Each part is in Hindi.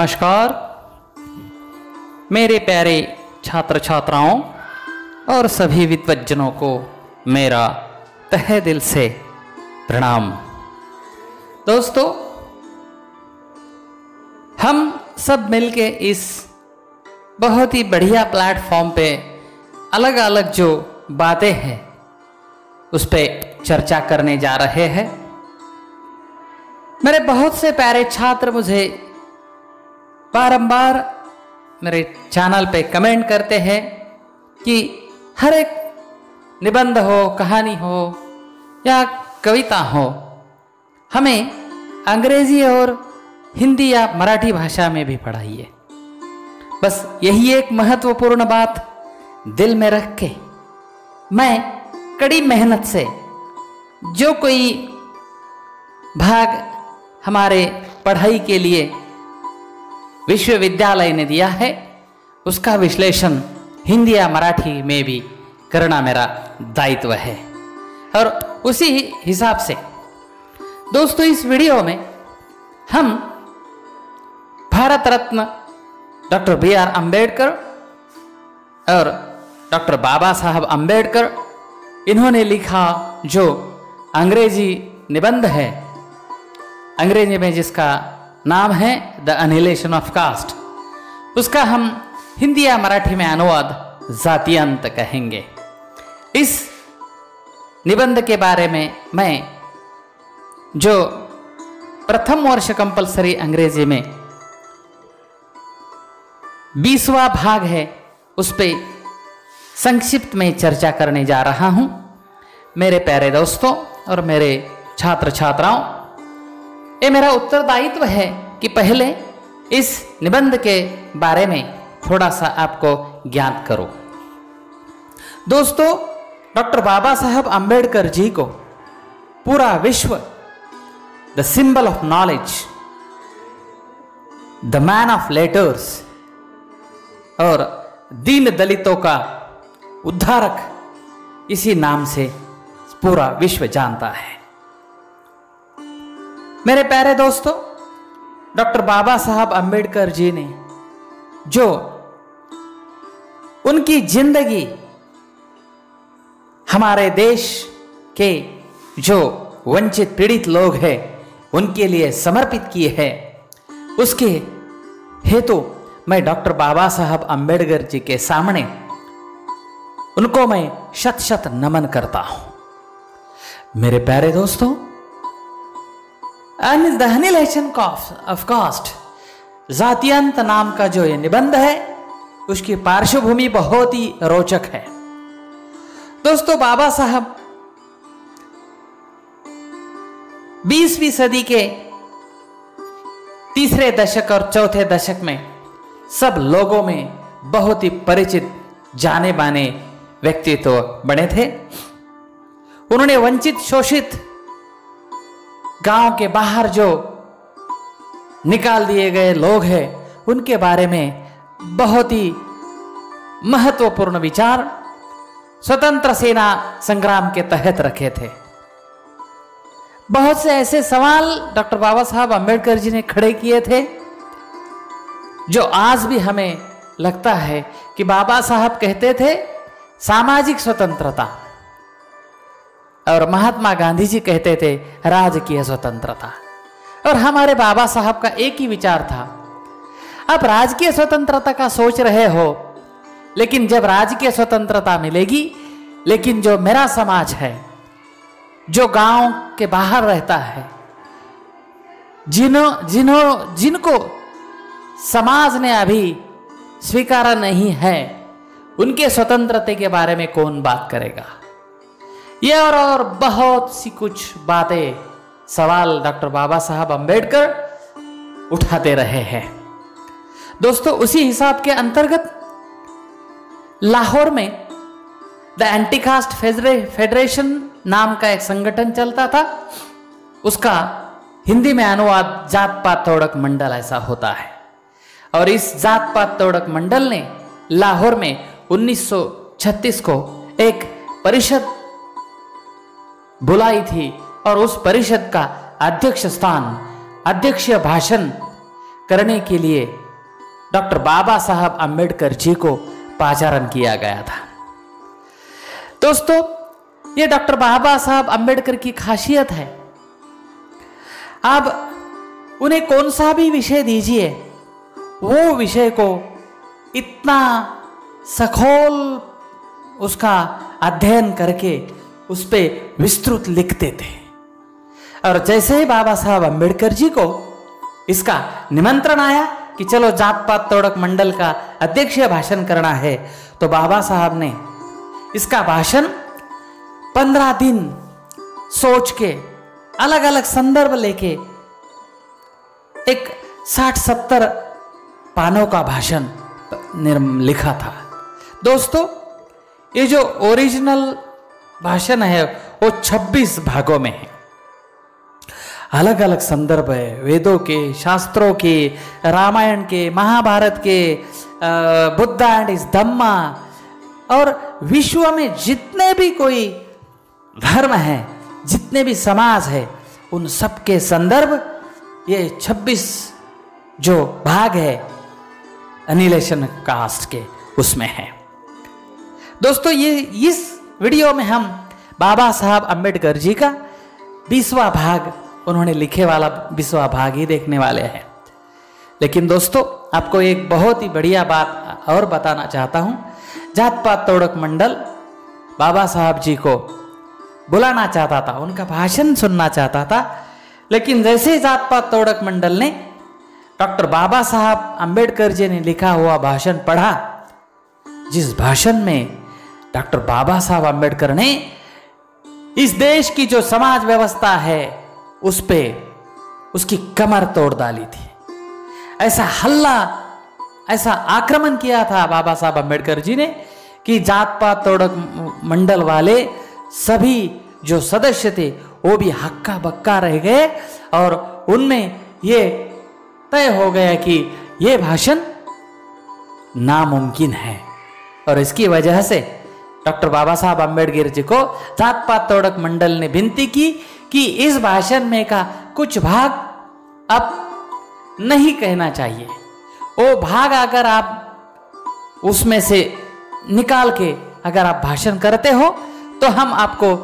नमस्कार मेरे प्यारे छात्र छात्राओं और सभी विद्वज्जनों को मेरा तहे दिल से प्रणाम। दोस्तों, हम सब मिलके इस बहुत ही बढ़िया प्लेटफॉर्म पे अलग अलग जो बातें हैं उस पे चर्चा करने जा रहे हैं। मेरे बहुत से प्यारे छात्र मुझे बारंबार मेरे चैनल पे कमेंट करते हैं कि हर एक निबंध हो, कहानी हो या कविता हो, हमें अंग्रेजी और हिंदी या मराठी भाषा में भी पढ़ाइए। बस यही एक महत्वपूर्ण बात दिल में रख के मैं कड़ी मेहनत से जो कोई भाग हमारे पढ़ाई के लिए विश्वविद्यालय ने दिया है उसका विश्लेषण हिंदी या मराठी में भी करना मेरा दायित्व है। और उसी हिसाब से दोस्तों, इस वीडियो में हम भारत रत्न डॉक्टर बी.आर. अम्बेडकर और डॉक्टर बाबा साहब अम्बेडकर इन्होंने लिखा जो अंग्रेजी निबंध है, अंग्रेजी में जिसका नाम है द एनिहिलेशन ऑफ कास्ट, उसका हम हिंदी या मराठी में अनुवाद जातीयंत कहेंगे। इस निबंध के बारे में मैं जो प्रथम वर्ष कंपलसरी अंग्रेजी में 20वां भाग है उस पे संक्षिप्त में चर्चा करने जा रहा हूं। मेरे प्यारे दोस्तों और मेरे छात्र छात्राओं, ये मेरा उत्तरदायित्व है कि पहले इस निबंध के बारे में थोड़ा सा आपको ज्ञात करो। दोस्तों, डॉक्टर बाबा साहब अम्बेडकर जी को पूरा विश्व the symbol of knowledge, the man of letters और दीन दलितों का उद्धारक इसी नाम से पूरा विश्व जानता है। मेरे प्यारे दोस्तों, डॉक्टर बाबा साहब अम्बेडकर जी ने जो उनकी जिंदगी हमारे देश के जो वंचित पीड़ित लोग हैं उनके लिए समर्पित किए हैं, उसके हेतु मैं डॉक्टर बाबा साहब अम्बेडकर जी के सामने उनको मैं शत शत नमन करता हूं। मेरे प्यारे दोस्तों, द एनिहिलेशन ऑफ कास्ट जातीयंत नाम का जो ये निबंध है उसकी पार्श्वभूमि बहुत ही रोचक है। दोस्तों, बाबा साहब 20वीं सदी के तीसरे दशक और चौथे दशक में सब लोगों में बहुत ही परिचित जाने माने व्यक्तित्व बने थे। उन्होंने वंचित शोषित गांव के बाहर जो निकाल दिए गए लोग हैं उनके बारे में बहुत ही महत्वपूर्ण विचार स्वतंत्र सेना संग्राम के तहत रखे थे। बहुत से ऐसे सवाल डॉक्टर बाबा साहब अम्बेडकर जी ने खड़े किए थे जो आज भी हमें लगता है कि बाबा साहब कहते थे सामाजिक स्वतंत्रता और महात्मा गांधी जी कहते थे राजकीय स्वतंत्रता। और हमारे बाबा साहब का एक ही विचार था, आप राजकीय स्वतंत्रता का सोच रहे हो, लेकिन जब राजकीय स्वतंत्रता मिलेगी, लेकिन जो मेरा समाज है, जो गांव के बाहर रहता है, जिनको समाज ने अभी स्वीकारा नहीं है, उनके स्वतंत्रता के बारे में कौन बात करेगा। ये और बहुत सी कुछ बातें सवाल डॉक्टर बाबा साहब अम्बेडकर उठाते रहे हैं। दोस्तों, उसी हिसाब के अंतर्गत लाहौर में द एंटी कास्ट फेडरेशन नाम का एक संगठन चलता था। उसका हिंदी में अनुवाद जात पात तोड़क मंडल ऐसा होता है। और इस जात पात तोड़क मंडल ने लाहौर में 1936 को एक परिषद बुलाई थी और उस परिषद का अध्यक्ष स्थान, अध्यक्षीय भाषण करने के लिए डॉक्टर बाबा साहब अम्बेडकर जी को पाचारण किया गया था। दोस्तों, ये डॉक्टर बाबा साहब अम्बेडकर की खासियत है। आप उन्हें कौन सा भी विषय दीजिए, वो विषय को इतना सखोल उसका अध्ययन करके उस पे विस्तृत लिखते थे। और जैसे ही बाबा साहब अम्बेडकर जी को इसका निमंत्रण आया कि चलो जात पात तोड़क मंडल का अध्यक्षीय भाषण करना है, तो बाबा साहब ने इसका भाषण 15 दिन सोच के अलग अलग संदर्भ लेके एक 60-70 पानों का भाषण लिखा था। दोस्तों, ये जो ओरिजिनल भाषण है वो 26 भागों में है। अलग अलग संदर्भ है, वेदों के, शास्त्रों के, रामायण के, महाभारत के, बुद्धा एंड इस धम्मा, और विश्व में जितने भी कोई धर्म है, जितने भी समाज है, उन सब के संदर्भ ये 26 जो भाग है एनिहिलेशन ऑफ कास्ट के उसमें है। दोस्तों, ये इस वीडियो में हम बाबा साहब अम्बेडकर जी का 20वां भाग, उन्होंने लिखे वाला 20वां भाग ही देखने वाले हैं। लेकिन दोस्तों, आपको एक बहुत ही बढ़िया बात और बताना चाहता हूं। जात पात तोड़क मंडल बाबा साहब जी को बुलाना चाहता था, उनका भाषण सुनना चाहता था, लेकिन जैसे जात पात तोड़क मंडल ने डॉक्टर बाबा साहब अम्बेडकर जी ने लिखा हुआ भाषण पढ़ा, जिस भाषण में डॉक्टर बाबा साहब अम्बेडकर ने इस देश की जो समाज व्यवस्था है उस पे उसकी कमर तोड़ डाली थी, ऐसा हल्ला, ऐसा आक्रमण किया था बाबा साहब अम्बेडकर जी ने कि जात पात तोड़क मंडल वाले सभी जो सदस्य थे वो भी हक्का बक्का रह गए, और उनमें ये तय हो गया कि ये भाषण नामुमकिन है। और इसकी वजह से डॉक्टर बाबा साहब अम्बेडकर जी को जात पात तोड़क मंडल ने विनती की कि इस भाषण में का कुछ भाग अब नहीं कहना चाहिए। वो भाग अगर आप उसमें से निकाल के अगर आप भाषण करते हो तो हम आपको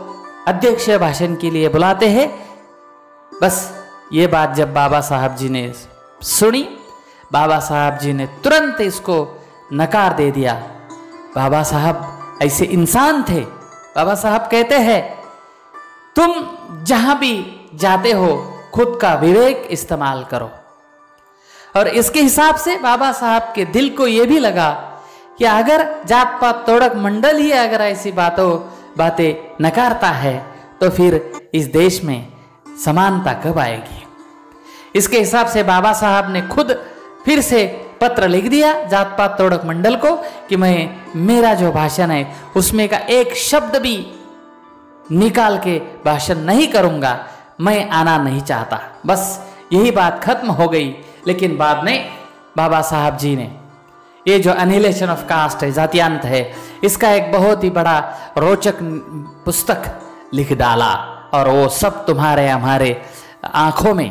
अध्यक्षीय भाषण के लिए बुलाते हैं। बस ये बात जब बाबा साहब जी ने सुनी, बाबा साहब जी ने तुरंत इसको नकार दे दिया। बाबा साहब ऐसे इंसान थे। बाबा साहब कहते हैं, तुम जहां भी जाते हो खुद का विवेक इस्तेमाल करो। और इसके हिसाब से बाबा साहब के दिल को यह भी लगा कि अगर जात पात तोड़क मंडल ही अगर ऐसी बातें नकारता है तो फिर इस देश में समानता कब आएगी। इसके हिसाब से बाबा साहब ने खुद फिर से पत्र लिख दिया जात पात तोड़क मंडल को कि मेरा जो भाषण है उसमें का एक शब्द भी निकाल के भाषण नहीं करूंगा, मैं आना नहीं चाहता। बस यही बात खत्म हो गई। लेकिन बाद में बाबा साहब जी ने ये जो एनिहिलेशन ऑफ कास्ट है, जातियांत है, इसका एक बहुत ही बड़ा रोचक पुस्तक लिख डाला, और वो सब तुम्हारे हमारे आंखों में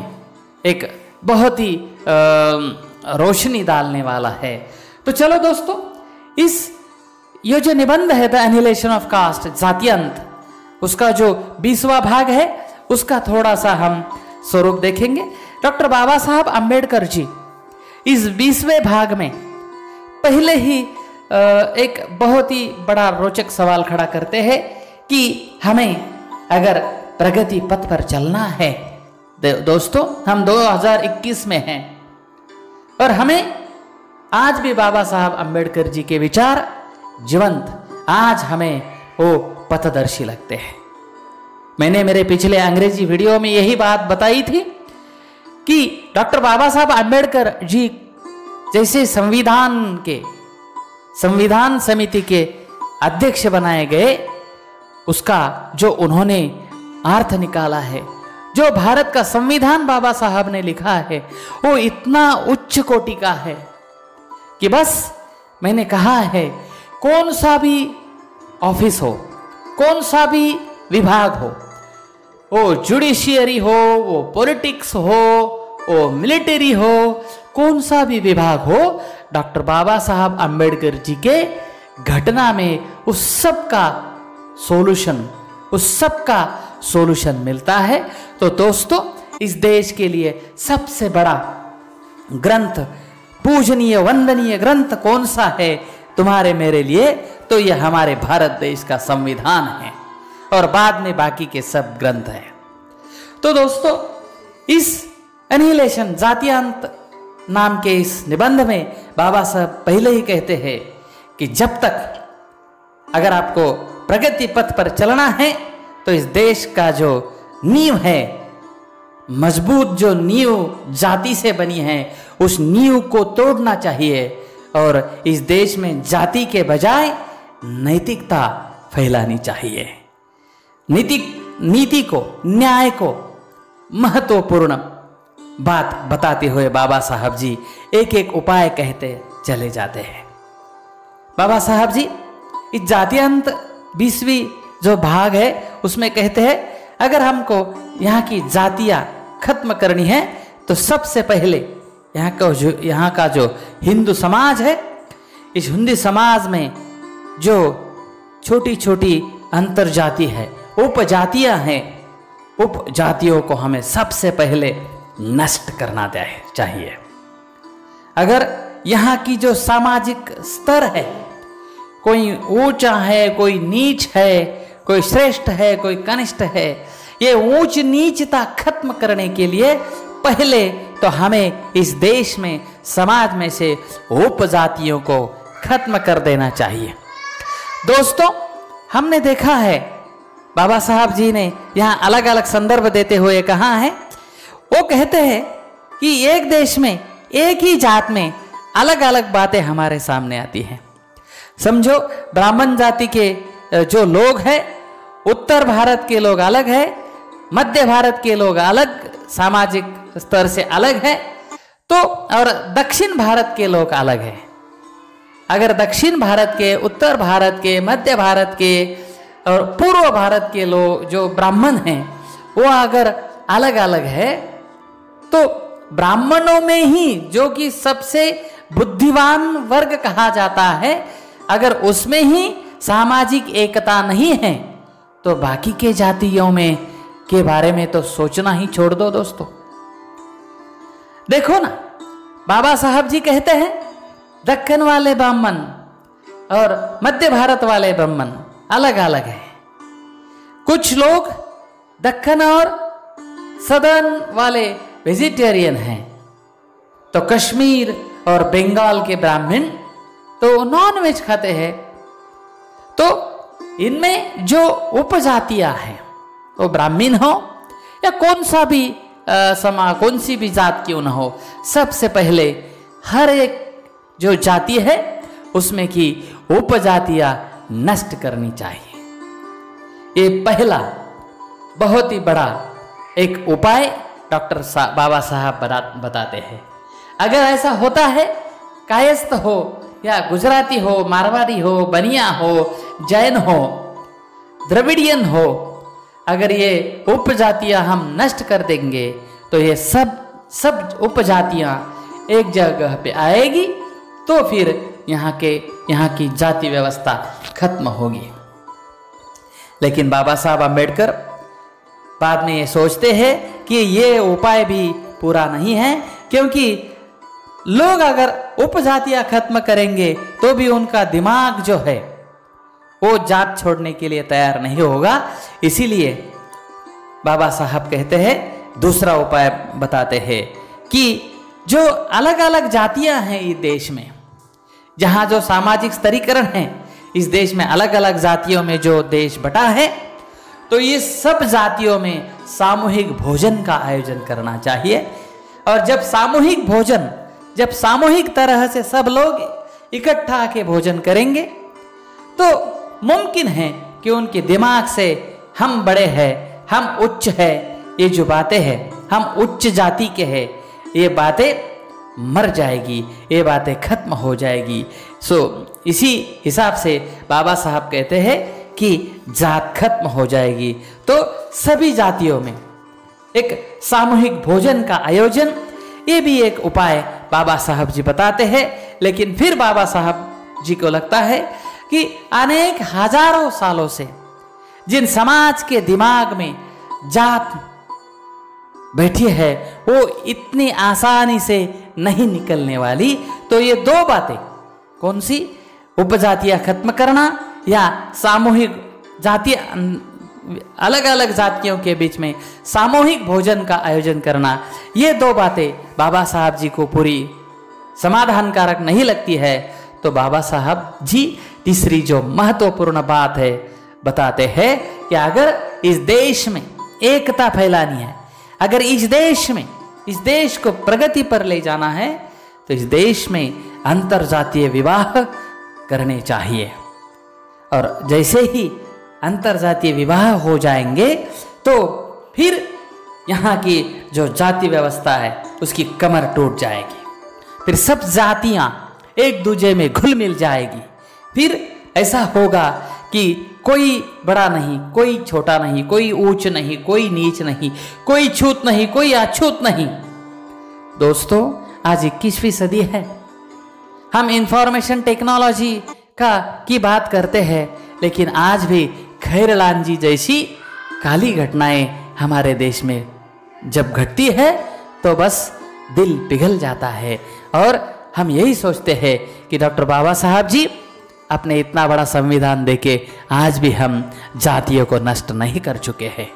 एक बहुत ही रोशनी डालने वाला है। तो चलो दोस्तों, ये जो निबंध है द एनिहिलेशन ऑफ कास्ट, जातियांत, उसका जो 20वां भाग है उसका थोड़ा सा हम स्वरूप देखेंगे। डॉक्टर बाबा साहब अम्बेडकर जी इस 20वें भाग में पहले ही एक बहुत ही बड़ा रोचक सवाल खड़ा करते हैं कि हमें अगर प्रगति पथ पर चलना है, दोस्तों हम 2021 में हैं और हमें आज भी बाबा साहब अम्बेडकर जी के विचार जीवंत, आज हमें वो पथदर्शी लगते हैं। मैंने मेरे पिछले अंग्रेजी वीडियो में यही बात बताई थी कि डॉक्टर बाबा साहब अम्बेडकर जी जैसे संविधान समिति के अध्यक्ष बनाए गए, उसका जो उन्होंने अर्थ निकाला है, जो भारत का संविधान बाबा साहब ने लिखा है, वो इतना उच्च कोटि का है कि बस मैंने कहा है, कौन सा भी ऑफिस हो, कौन सा भी विभाग हो, वो जुडिशियरी हो, वो पॉलिटिक्स हो, वो मिलिट्री हो, कौन सा भी विभाग हो, डॉक्टर बाबा साहब अंबेडकर जी के घटना में उस सब का सोल्यूशन मिलता है। तो दोस्तों, इस देश के लिए सबसे बड़ा ग्रंथ, पूजनीय वंदनीय ग्रंथ कौन सा है तुम्हारे मेरे लिए? तो यह हमारे भारत देश का संविधान है, और बाद में बाकी के सब ग्रंथ हैं। तो दोस्तों, इस एनिहिलेशन, जातीयांत नाम के इस निबंध में बाबा साहब पहले ही कहते हैं कि जब तक अगर आपको प्रगति पथ पर चलना है तो इस देश का जो नींव है, मजबूत जो नींव जाति से बनी है, उस नींव को तोड़ना चाहिए और इस देश में जाति के बजाय नैतिकता फैलानी चाहिए। नीति को, न्याय को महत्वपूर्ण बात बताते हुए बाबा साहब जी एक एक उपाय कहते चले जाते हैं। बाबा साहब जी इस जातीयांत 20वीं जो भाग है उसमें कहते हैं, अगर हमको यहाँ की जातियाँ खत्म करनी है तो सबसे पहले यहाँ का जो हिंदू समाज है, इस हिंदू समाज में जो छोटी छोटी अंतरजाति है, उपजातियाँ हैं, उपजातियों को हमें सबसे पहले नष्ट करना चाहिए। अगर यहाँ की जो सामाजिक स्तर है, कोई ऊंचा है, कोई नीच है, कोई श्रेष्ठ है, कोई कनिष्ठ है, ये ऊंच नीचता खत्म करने के लिए पहले तो हमें इस देश में, समाज में से उपजातियों को खत्म कर देना चाहिए। दोस्तों, हमने देखा है बाबा साहब जी ने यहाँ अलग अलग संदर्भ देते हुए कहा है, वो कहते हैं कि एक देश में, एक ही जात में अलग अलग बातें हमारे सामने आती हैं। समझो, ब्राह्मण जाति के जो लोग हैं, उत्तर भारत के लोग अलग है, मध्य भारत के लोग अलग, सामाजिक स्तर से अलग है, तो और दक्षिण भारत के लोग अलग है। अगर दक्षिण भारत के, उत्तर भारत के, मध्य भारत के और पूर्व भारत के लोग जो ब्राह्मण हैं वो अगर अलग अलग है, तो ब्राह्मणों में ही जो कि सबसे बुद्धिमान वर्ग कहा जाता है, अगर उसमें ही सामाजिक एकता नहीं है तो बाकी के जातियों में के बारे में तो सोचना ही छोड़ दो। दोस्तों देखो ना, बाबा साहब जी कहते हैं दक्कन वाले ब्राह्मण और मध्य भारत वाले ब्राह्मण अलग अलग हैं। कुछ लोग दक्कन और सदर्न वाले वेजिटेरियन हैं, तो कश्मीर और बंगाल के ब्राह्मण तो नॉन वेज खाते हैं। तो इनमें जो उपजातियां हैं, वो ब्राह्मण हो या कौन सी भी जात क्यों न हो, सबसे पहले हर एक जो जाति है उसमें की उपजातियां नष्ट करनी चाहिए। ये पहला बहुत ही बड़ा एक उपाय डॉक्टर बाबा साहब बताते हैं। अगर ऐसा होता है, कायस्थ हो या गुजराती हो, मारवाड़ी हो, बनिया हो, जैन हो, द्रविडियन हो, अगर ये उपजातियां हम नष्ट कर देंगे तो ये सब उपजातियां एक जगह पे आएगी, तो फिर यहाँ की जाति व्यवस्था खत्म होगी। लेकिन बाबा साहब अंबेडकर बाद में ये सोचते हैं कि ये उपाय भी पूरा नहीं है, क्योंकि लोग अगर उपजातियां खत्म करेंगे तो भी उनका दिमाग जो है वो जात छोड़ने के लिए तैयार नहीं होगा। इसीलिए बाबा साहब कहते हैं, दूसरा उपाय बताते हैं कि जो अलग अलग जातियां हैं इस देश में, जहां जो सामाजिक स्तरीकरण है इस देश में, अलग अलग जातियों में जो देश बटा है, तो ये सब जातियों में सामूहिक भोजन का आयोजन करना चाहिए। और जब सामूहिक तरह से सब लोग इकट्ठा आके भोजन करेंगे तो मुमकिन है कि उनके दिमाग से हम बड़े हैं, हम उच्च है, ये जो बातें हैं, हम उच्च जाति के हैं, ये बातें मर जाएगी, ये बातें खत्म हो जाएगी। इसी हिसाब से बाबा साहब कहते हैं कि जात खत्म हो जाएगी, तो सभी जातियों में एक सामूहिक भोजन का आयोजन ये भी एक उपाय बाबा साहब जी बताते हैं। लेकिन फिर बाबा साहब जी को लगता है कि अनेक हजारों सालों से जिन समाज के दिमाग में जात बैठी है वो इतनी आसानी से नहीं निकलने वाली। तो ये दो बातें, कौन सी? उपजातियां खत्म करना या सामूहिक जातीय अलग अलग जातियों के बीच में सामूहिक भोजन का आयोजन करना, ये दो बातें बाबा साहब जी को पूरी समाधानकारक नहीं लगती है। तो बाबा साहब जी तीसरी जो महत्वपूर्ण बात है बताते हैं कि अगर इस देश में एकता फैलानी है, अगर इस देश को प्रगति पर ले जाना है, तो इस देश में अंतरजातीय विवाह करने चाहिए। और जैसे ही अंतरजातीय विवाह हो जाएंगे तो फिर यहाँ की जो जाति व्यवस्था है उसकी कमर टूट जाएगी, फिर सब जातियाँ एक दूसरे में घुल मिल जाएगी। फिर ऐसा होगा कि कोई बड़ा नहीं, कोई छोटा नहीं, कोई ऊंच नहीं, कोई नीच नहीं, कोई छूत नहीं, कोई अछूत नहीं। दोस्तों, आज 21वीं सदी है, हम इंफॉर्मेशन टेक्नोलॉजी की बात करते हैं, लेकिन आज भी खैरलान जी जैसी काली घटनाएं हमारे देश में जब घटती है तो बस दिल पिघल जाता है। और हम यही सोचते हैं कि डॉक्टर बाबा साहब जी अपने इतना बड़ा संविधान देके आज भी हम जातियों को नष्ट नहीं कर चुके हैं।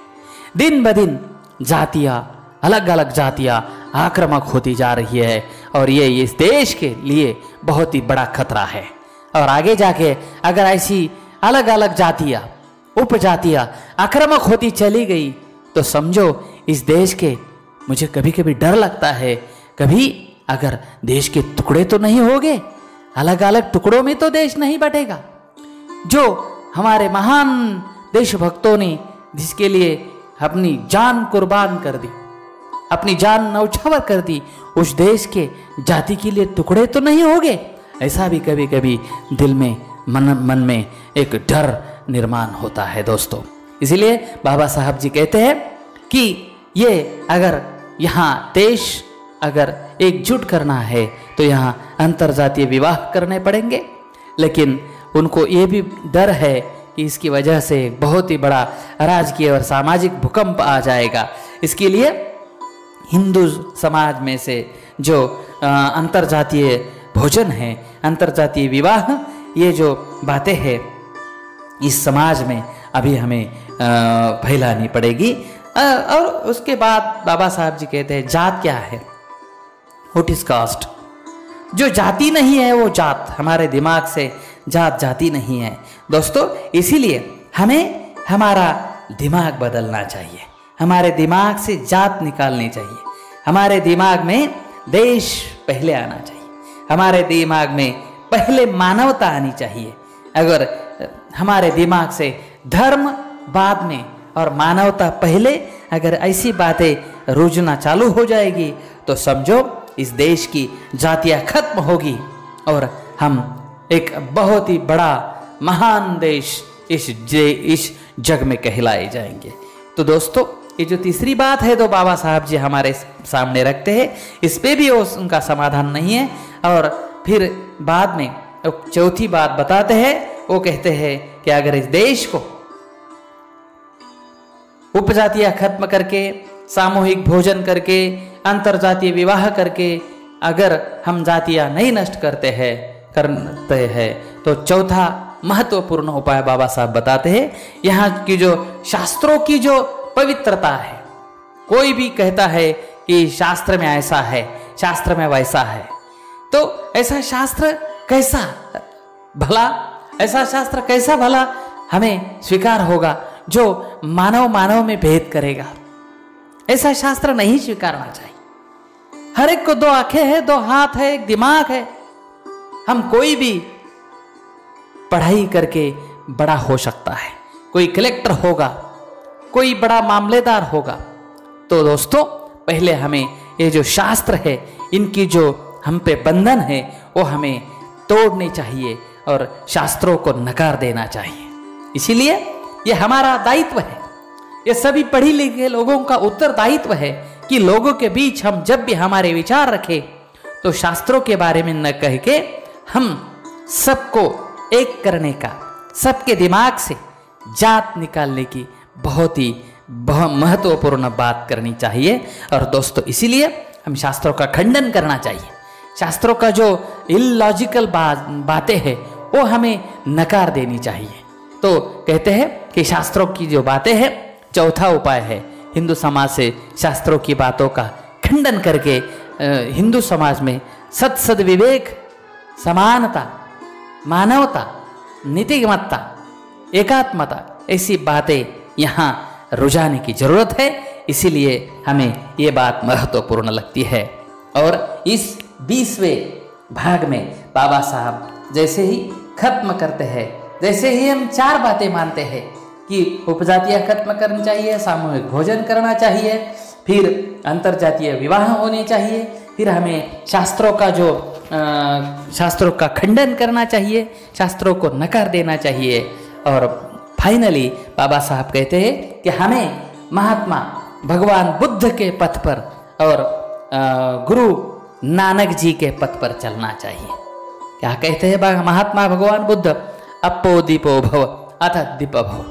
दिन ब दिन जातियाँ, अलग अलग जातियाँ आक्रामक होती जा रही है और ये इस देश के लिए बहुत ही बड़ा खतरा है। और आगे जाके अगर ऐसी अलग अलग जातियाँ, उपजातियाँ आक्रामक होती चली गई तो समझो इस देश के, मुझे कभी कभी डर लगता है, कभी अगर देश के टुकड़े तो नहीं होंगे, अलग अलग टुकड़ों में तो देश नहीं बटेगा। जो हमारे महान देशभक्तों ने जिसके लिए अपनी जान कुर्बान कर दी, अपनी जान न्यौछावर कर दी, उस देश के जाति के लिए टुकड़े तो नहीं होंगे। ऐसा भी कभी कभी दिल में मन में एक डर निर्माण होता है दोस्तों। इसीलिए बाबा साहब जी कहते हैं कि ये अगर यहाँ देश अगर एकजुट करना है तो यहाँ अंतरजातीय विवाह करने पड़ेंगे। लेकिन उनको ये भी डर है कि इसकी वजह से बहुत ही बड़ा राजकीय और सामाजिक भूकंप आ जाएगा। इसके लिए हिंदू समाज में से जो अंतरजातीय भोजन है, अंतरजातीय विवाह, ये जो बातें हैं इस समाज में अभी हमें फैलानी पड़ेगी। और उसके बाद बाबा साहब जी कहते हैं जात क्या है, व्हाट इज कास्ट। जो जाति नहीं है वो जात, हमारे दिमाग से जात जाति नहीं है दोस्तों। इसीलिए हमें हमारा दिमाग बदलना चाहिए, हमारे दिमाग से जात निकालनी चाहिए, हमारे दिमाग में देश पहले आना चाहिए, हमारे दिमाग में पहले मानवता आनी चाहिए। अगर हमारे दिमाग से धर्म बाद में और मानवता पहले, अगर ऐसी बातें रूझना चालू हो जाएगी तो समझो इस देश की जातियाँ खत्म होगी और हम एक बहुत ही बड़ा महान देश इस जग में कहलाए जाएंगे। तो दोस्तों, ये जो तीसरी बात है तो बाबा साहब जी हमारे सामने रखते हैं, इस पे भी उनका समाधान नहीं है। और फिर बाद में चौथी बात बताते हैं, वो कहते हैं कि अगर इस देश को उपजातियां खत्म करके, सामूहिक भोजन करके, अंतरजातीय विवाह करके अगर हम जातियां नहीं नष्ट करते हैं तो चौथा महत्वपूर्ण उपाय बाबा साहब बताते हैं। यहाँ की जो शास्त्रों की जो पवित्रता है, कोई भी कहता है कि शास्त्र में ऐसा है, शास्त्र में वैसा है, तो ऐसा शास्त्र कैसा भला, ऐसा शास्त्र कैसा भला हमें स्वीकार होगा जो मानव में भेद करेगा। ऐसा शास्त्र नहीं स्वीकारना चाहिए। हर एक को दो आंखें हैं, दो हाथ है, एक दिमाग है। हम कोई भी पढ़ाई करके बड़ा हो सकता है, कोई कलेक्टर होगा, कोई बड़ा मामलेदार होगा। तो दोस्तों, पहले हमें ये जो शास्त्र है, इनकी जो हम पे बंधन है, वो हमें तोड़ने चाहिए और शास्त्रों को नकार देना चाहिए। इसीलिए ये हमारा दायित्व है, ये सभी पढ़ी लिखे लोगों का उत्तरदायित्व है कि लोगों के बीच हम जब भी हमारे विचार रखें तो शास्त्रों के बारे में न कह के हम सबको एक करने का, सबके दिमाग से जात निकालने की बहुत ही महत्वपूर्ण बात करनी चाहिए। और दोस्तों इसीलिए हम शास्त्रों का खंडन करना चाहिए। शास्त्रों का जो इलॉजिकल बातें हैं वो हमें नकार देनी चाहिए। तो कहते हैं कि शास्त्रों की जो बातें हैं, चौथा उपाय है हिंदू समाज से शास्त्रों की बातों का खंडन करके हिंदू समाज में सद विवेक, समानता, मानवता, नीतिमत्ता, एकात्मता ऐसी बातें यहाँ रुझाने की जरूरत है। इसीलिए हमें ये बात महत्वपूर्ण लगती है। और इस 20वें भाग में बाबा साहब जैसे ही खत्म करते हैं, जैसे ही हम 4 बातें मानते हैं कि उपजातियाँ खत्म करनी चाहिए, सामूहिक भोजन करना चाहिए, फिर अंतरजातीय विवाह होने चाहिए, फिर हमें शास्त्रों का खंडन करना चाहिए, शास्त्रों को नकार देना चाहिए, और फाइनली बाबा साहब कहते हैं कि हमें महात्मा भगवान बुद्ध के पथ पर और गुरु नानक जी के पथ पर चलना चाहिए। क्या कहते हैं महात्मा भगवान बुद्ध? अपो दीपो भव अथ दीप भव,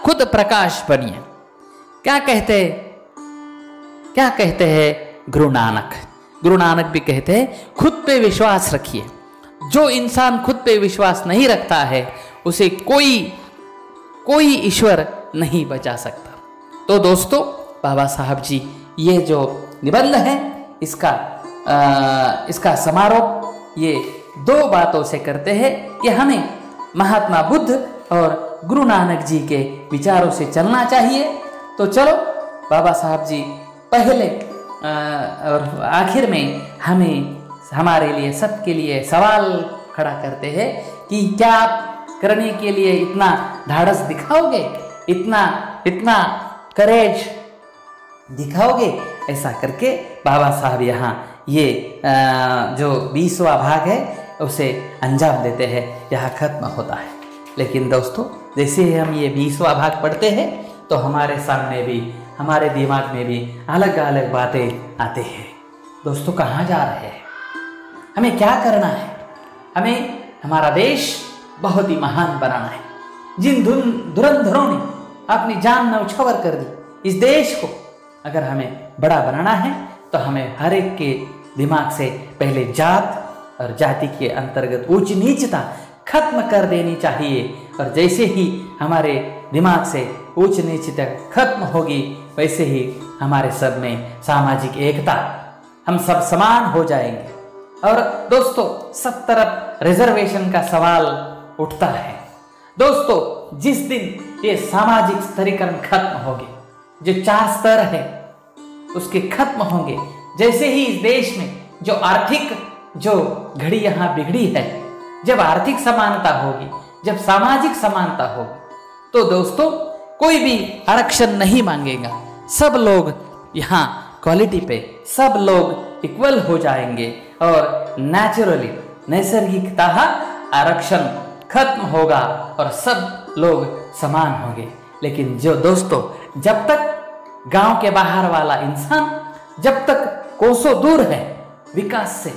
खुद प्रकाश बनिए। क्या कहते हैं गुरु नानक भी कहते हैं खुद पे विश्वास रखिए। जो इंसान खुद पे विश्वास नहीं रखता है उसे कोई ईश्वर नहीं बचा सकता। तो दोस्तों बाबा साहब जी ये जो निबंध है इसका समारोह ये 2 बातों से करते हैं कि हमें महात्मा बुद्ध और गुरु नानक जी के विचारों से चलना चाहिए। तो चलो बाबा साहब जी पहले और आखिर में हमारे लिए, सबके लिए सवाल खड़ा करते हैं कि क्या आप करने के लिए इतना धाड़स दिखाओगे, इतना करेज दिखाओगे? ऐसा करके बाबा साहब यहाँ ये जो 20वां भाग है उसे अंजाम देते हैं, यहाँ खत्म होता है। लेकिन दोस्तों जैसे ही हम ये 20वां भाग पढ़ते हैं तो हमारे सामने भी, हमारे दिमाग में भी अलग अलग बातें आते हैं। दोस्तों कहाँ जा रहे हैं? हमें क्या करना है? हमें हमारा देश बहुत ही महान बनाना है। जिन धुरंधरों ने अपनी जान न्यौछावर कर दी, इस देश को अगर हमें बड़ा बनाना है तो हमें हर एक के दिमाग से पहले जात और जाति के अंतर्गत ऊंच नीचता खत्म कर देनी चाहिए। और जैसे ही हमारे दिमाग से ऊंच नीचता खत्म होगी वैसे ही हमारे सब में सामाजिक एकता, हम सब समान हो जाएंगे। और दोस्तों सब तरफ रिजर्वेशन का सवाल उठता है। दोस्तों जिस दिन ये सामाजिक स्तरीकरण खत्म होंगे, जो 4 स्तर है उसके खत्म होंगे, जैसे ही इस देश में जो आर्थिक जो घड़ी यहाँ बिगड़ी है, जब आर्थिक समानता होगी, जब सामाजिक समानता होगी, तो दोस्तों कोई भी आरक्षण नहीं मांगेगा। सब लोग यहाँ क्वालिटी पे सब लोग इक्वल हो जाएंगे और नेचुरली नैसर्गिकता आरक्षण खत्म होगा और सब लोग समान होंगे। लेकिन जो दोस्तों जब तक गांव के बाहर वाला इंसान जब तक कोसों दूर है विकास से,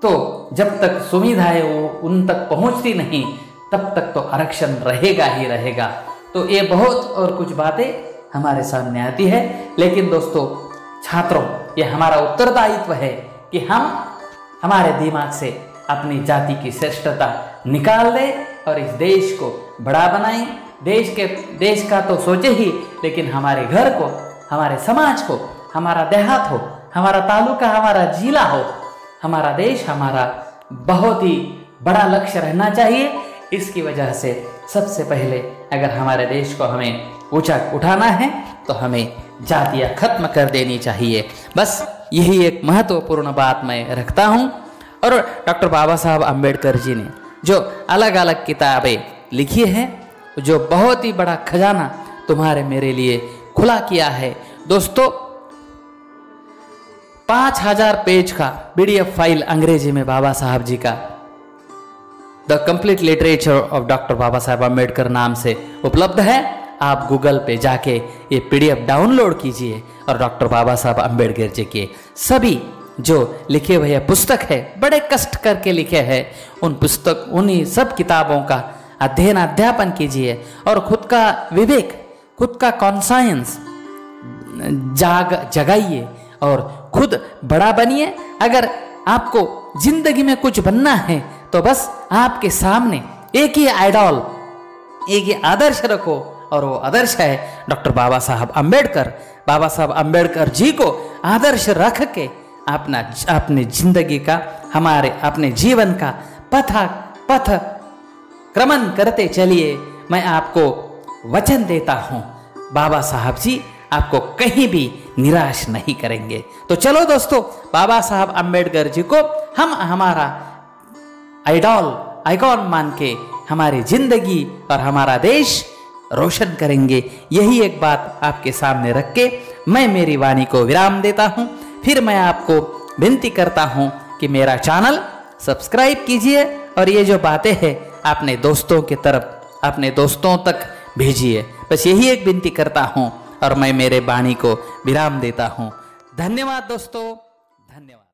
तो जब तक सुविधाएं वो उन तक पहुंचती नहीं तब तक तो आरक्षण रहेगा ही रहेगा। तो ये बहुत और कुछ बातें हमारे सामने आती है। लेकिन दोस्तों छात्रों ये हमारा उत्तरदायित्व है कि हम हमारे दिमाग से अपनी जाति की श्रेष्ठता निकाल दें और इस देश को बड़ा बनाएं। देश का तो सोचे ही, लेकिन हमारे घर को, हमारे समाज को, हमारा देहात हो, हमारा तालुका, हमारा जिला हो, हमारा देश हमारा बहुत ही बड़ा लक्ष्य रहना चाहिए। इसकी वजह से सबसे पहले अगर हमारे देश को हमें ऊंचा उठाना है तो हमें जातियाँ खत्म कर देनी चाहिए। बस यही एक महत्वपूर्ण बात मैं रखता हूँ। और डॉक्टर बाबा साहब अम्बेडकर जी ने जो अलग अलग किताबें लिखी हैं, जो बहुत ही बड़ा खजाना तुम्हारे मेरे लिए खुला किया है। दोस्तों 5000 पेज का PDF फाइल अंग्रेजी में बाबा साहब जी का the complete literature of doctor Baba Saheb Ambedkar नाम से उपलब्ध है। आप गूगल पे जाके ये PDF डाउनलोड कीजिए और डॉक्टर बाबा साहब अम्बेडकर जी के सभी जो लिखे हुए पुस्तक है, बड़े कष्ट करके लिखे हैं, उन्हीं सब किताबों का अध्ययन अध्यापन कीजिए और खुद का विवेक, खुद का कॉन्सायंस जगाइए और खुद बड़ा बनिए। अगर आपको जिंदगी में कुछ बनना है तो बस आपके सामने एक ही आइडॉल, एक ही आदर्श रखो और वो आदर्श है डॉक्टर बाबा साहब अम्बेडकर। बाबा साहब अम्बेडकर जी को आदर्श रख के अपने जिंदगी का, अपने जीवन का पथ क्रमण करते चलिए। मैं आपको वचन देता हूं, बाबा साहब जी आपको कहीं भी निराश नहीं करेंगे। तो चलो दोस्तों, बाबा साहब अम्बेडकर जी को हम हमारा आइकॉन मान के हमारी जिंदगी और हमारा देश रोशन करेंगे। यही एक बात आपके सामने रख के मैं मेरी वाणी को विराम देता हूं। फिर मैं आपको विनती करता हूं कि मेरा चैनल सब्सक्राइब कीजिए और ये जो बातें हैं अपने दोस्तों की तरफ, अपने दोस्तों तक भेजिए। बस यही एक विनती करता हूं और मैं मेरे वाणी को विराम देता हूं। धन्यवाद दोस्तों, धन्यवाद।